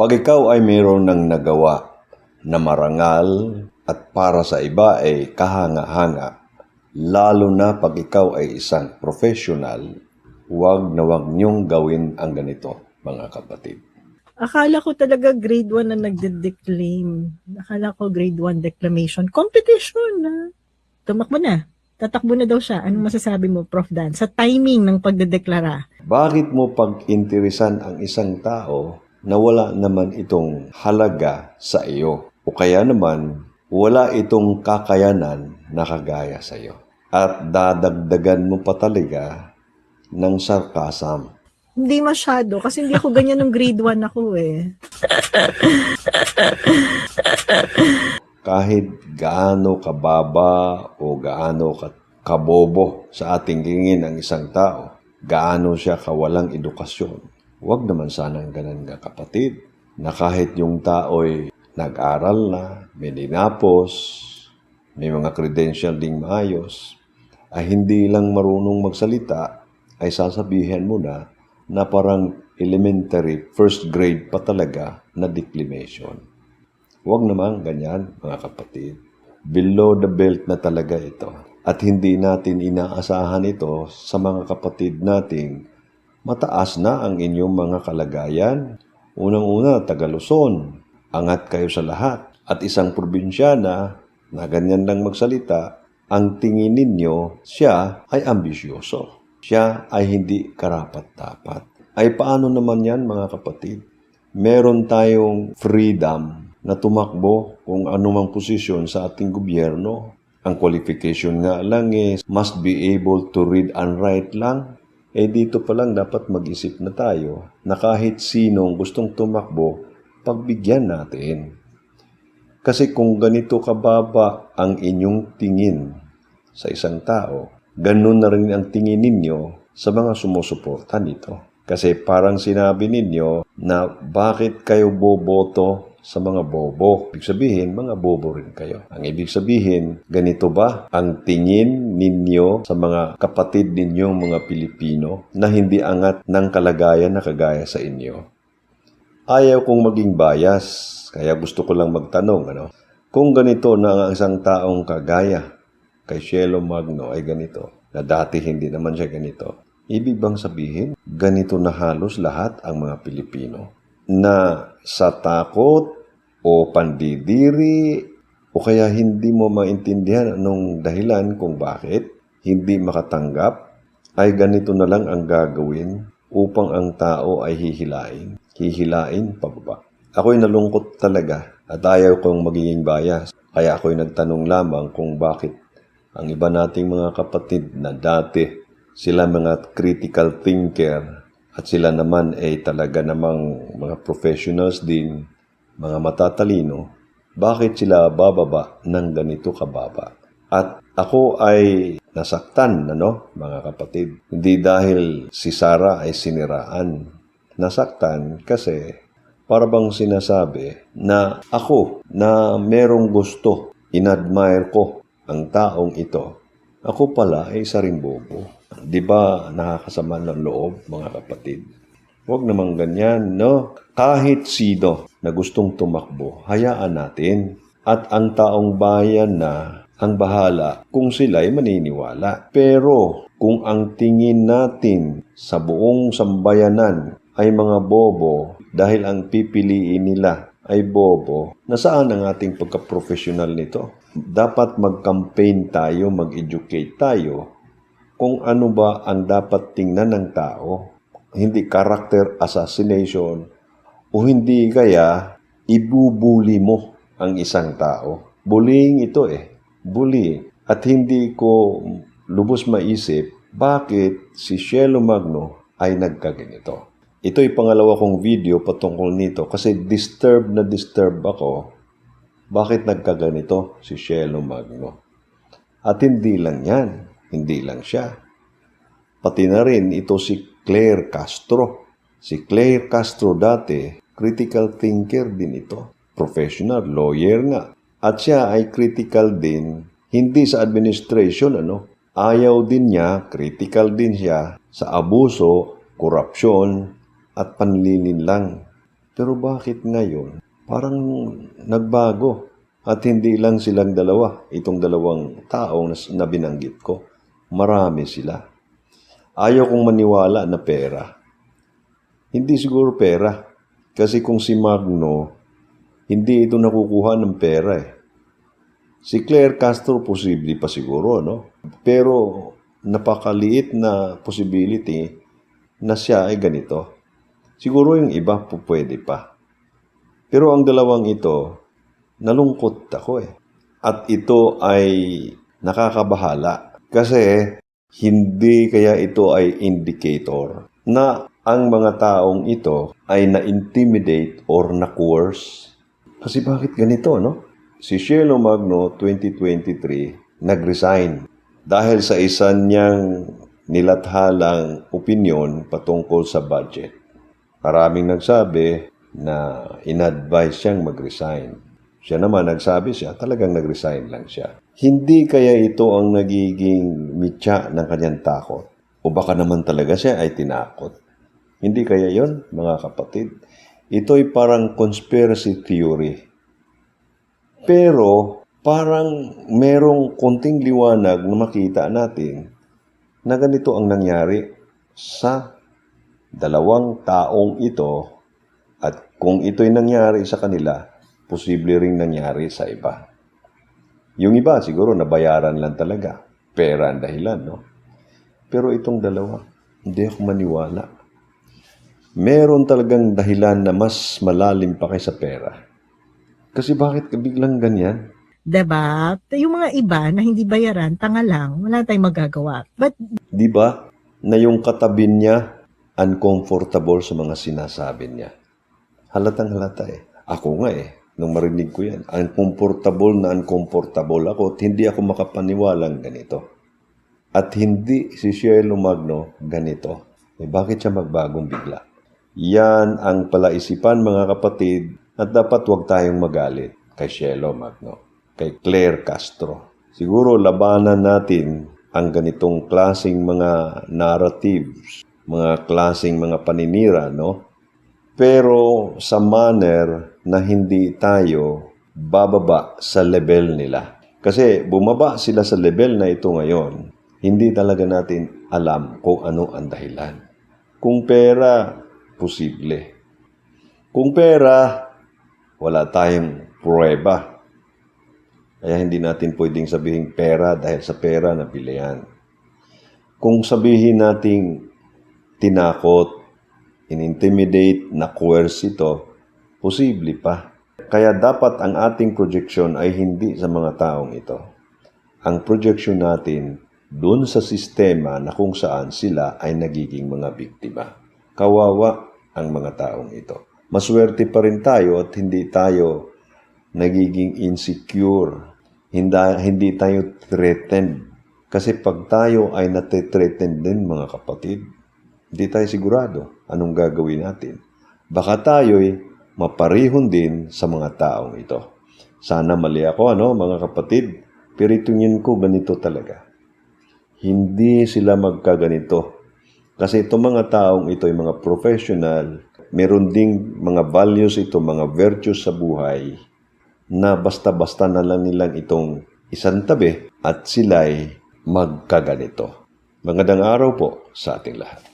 Pag ikaw ay mayroon ng nagawa na marangal at para sa iba ay kahanga-hanga, lalo na pag ikaw ay isang professional, huwag na huwag niyong gawin ang ganito, mga kapatid. Akala ko talaga grade 1 na nagde-declaim. Akala ko grade 1 declamation. Competition na. Tumakbo na. Tatakbo na daw siya. Anong masasabi mo, Prof. Dan? Sa timing ng pagdedeklara. Bakit mo pag-interesan ang isang tao na wala naman itong halaga sa iyo? O kaya naman, wala itong kakayanan na kagaya sa iyo. At dadagdagan mo pa talaga ng sarcasm. Hindi masyado. Kasi hindi ako ganyan nung grade 1 ako eh. Kahit gaano kababa o gaano kabobo sa ating tingin ang isang tao, gaano siya kawalang edukasyon, huwag naman sanang ganun nga kapatid, na kahit yung tao'y nag-aral na, may dinapos, may mga credential ding maayos, ay hindi lang marunong magsalita, ay sasabihin mo na parang elementary, first grade pa talaga na declamation. Huwag naman ganyan, mga kapatid. Below the belt na talaga ito. At hindi natin inaasahan ito sa mga kapatid nating mataas na ang inyong mga kalagayan. Unang-una, taga Luzon. Angat kayo sa lahat. At isang probinsyana na ganyan lang magsalita, ang tingin ninyo, siya ay ambisyoso. Siya ay hindi karapat-dapat. Ay paano naman yan, mga kapatid? Meron tayong freedom na tumakbo kung anumang posisyon sa ating gobyerno. Ang qualification nga lang must be able to read and write lang. Dito pa lang dapat mag-isip na tayo na kahit sinong gustong tumakbo, pagbigyan natin. Kasi kung ganito kababa ang inyong tingin sa isang tao, ganun na rin ang tingin ninyo sa mga sumusuporta nito. Kasi parang sinabi ninyo na bakit kayo boboto sa mga bobo. Ibig sabihin, mga bobo rin kayo. Ang ibig sabihin, ganito ba ang tingin ninyo sa mga kapatid ninyong mga Pilipino na hindi angat ng kalagayan na kagaya sa inyo? Ayaw kong maging bias, kaya gusto ko lang magtanong, kung ganito na ang isang taong kagaya kay Cielo Magno ay ganito, na dati hindi naman siya ganito, ibig bang sabihin, ganito na halos lahat ang mga Pilipino? Na sa takot o pandidiri o kaya hindi mo maintindihan anong dahilan kung bakit hindi makatanggap, ay ganito na lang ang gagawin upang ang tao ay hihilain pababa. Ako'y nalungkot talaga at ayaw kong magiging bias. Kaya ako'y nagtanong lamang kung bakit ang iba nating mga kapatid na dati sila mga critical thinker at sila naman ay talaga namang mga professionals din, mga matatalino, bakit sila bababa ng ganito kababa? At ako ay nasaktan, mga kapatid. Hindi dahil si Sarah ay siniraan. Nasaktan kasi para bang sinasabi na ako na merong gusto, inadmire ko ang taong ito, ako pala ay isa ring bobo. Di ba nakakasama ng loob, mga kapatid? Huwag namang ganyan, Kahit sino na gustong tumakbo, hayaan natin. At ang taong bayan na ang bahala kung sila'y maniniwala. Pero kung ang tingin natin sa buong sambayanan ay mga bobo dahil ang pipiliin nila ay bobo, nasaan ang ating pagka-professional nito? Dapat mag-campaign tayo, mag-educate tayo kung ano ba ang dapat tingnan ng tao. Hindi character assassination o hindi kaya ibubuli mo ang isang tao. Bullying ito bullying. At hindi ko lubos maisip bakit si Cielo Magno ay nagkaganito. Ito'y pangalawa kong video patungkol nito kasi disturb ako. Bakit nagkaganito si Cielo Magno? At hindi lang yan. Hindi lang siya. Pati na rin ito si Claire Castro. Si Claire Castro dati, critical thinker din ito. Professional, lawyer nga. At siya ay critical din, hindi sa administration, Ayaw din niya, critical din siya sa abuso, korupsyon, at panlilinlang. Pero bakit ngayon? Parang nagbago. At hindi lang silang dalawa, itong dalawang taong na binanggit ko. Marami sila. Ayaw kong maniwala na pera. Hindi siguro pera. Kasi kung si Magno, hindi ito nakukuha ng pera eh. Si Claire Castro, posible pa siguro, no? Pero napakaliit na possibility na siya ay ganito. Siguro yung iba po pwede pa. Pero ang dalawang ito, nalungkot ako eh. At ito ay nakakabahala. Kasi hindi kaya ito ay indicator na ang mga taong ito ay na-intimidate or na-coerce. Kasi bakit ganito, no? Si Shelo Magno, 2023, nag-resign dahil sa isa niyang nilathalang opinyon patungkol sa budget. Maraming nagsabi na in-advise siyang mag-resign. Siya naman nagsabi siya, talagang nag-resign lang siya. Hindi kaya ito ang nagiging mitya ng kanyang takot? O baka naman talaga siya ay tinakot? Hindi kaya yon, mga kapatid? Ito'y parang conspiracy theory. Pero parang merong konting liwanag na makita natin na ganito ang nangyari sa dalawang taong ito at kung ito'y nangyari sa kanila, posible ring nangyari sa iba. Yung iba siguro nabayaran lang talaga. Pera ang dahilan, no? Pero itong dalawa, hindi ako maniwala. Meron talagang dahilan na mas malalim pa kaysa pera. Kasi bakit biglang ganyan? Diba? Yung mga iba na hindi bayaran, tanga lang, wala tayong magagawa. But, Di ba? Na yung katabi niya, uncomfortable sa mga sinasabi niya. Halatang halata eh. Ako nga eh, nung marinig ko yan, uncomfortable ako at hindi ako makapaniwalang ganito. At hindi si Shelo Magno ganito. Bakit siya magbagong bigla? Yan ang palaisipan mga kapatid at dapat huwag tayong magalit kay Shelo Magno, kay Claire Castro. Siguro labanan natin ang ganitong klaseng mga narratives, mga klaseng mga paninira, no? Pero sa manner na hindi tayo bababa sa level nila. Kasi bumaba sila sa level na ito ngayon, hindi talaga natin alam kung ano ang dahilan. Kung pera, posible. Kung pera, wala tayong pruweba. Kaya hindi natin pwedeng sabihin pera dahil sa pera nabili yan. Kung sabihin nating tinakot, in-intimidate, na-coerce ito, posible pa. Kaya dapat ang ating projection ay hindi sa mga taong ito. Ang projection natin doon sa sistema na kung saan sila ay nagiging mga biktima. Kawawa ang mga taong ito. Maswerte pa rin tayo at hindi tayo nagiging insecure. Hindi tayo threatened. Kasi pag tayo ay nate-threatened din mga kapatid, hindi tayo sigurado anong gagawin natin. Baka tayo'y maparihon din sa mga taong ito. Sana mali ako, mga kapatid? Pero tingin ko ganito talaga. Hindi sila magkaganito. Kasi itong mga taong ito ay mga professional, meron ding mga values ito, mga virtues sa buhay, na basta-basta na lang nilang itong isang tabi at sila'y magkaganito. Magandang araw po sa ating lahat.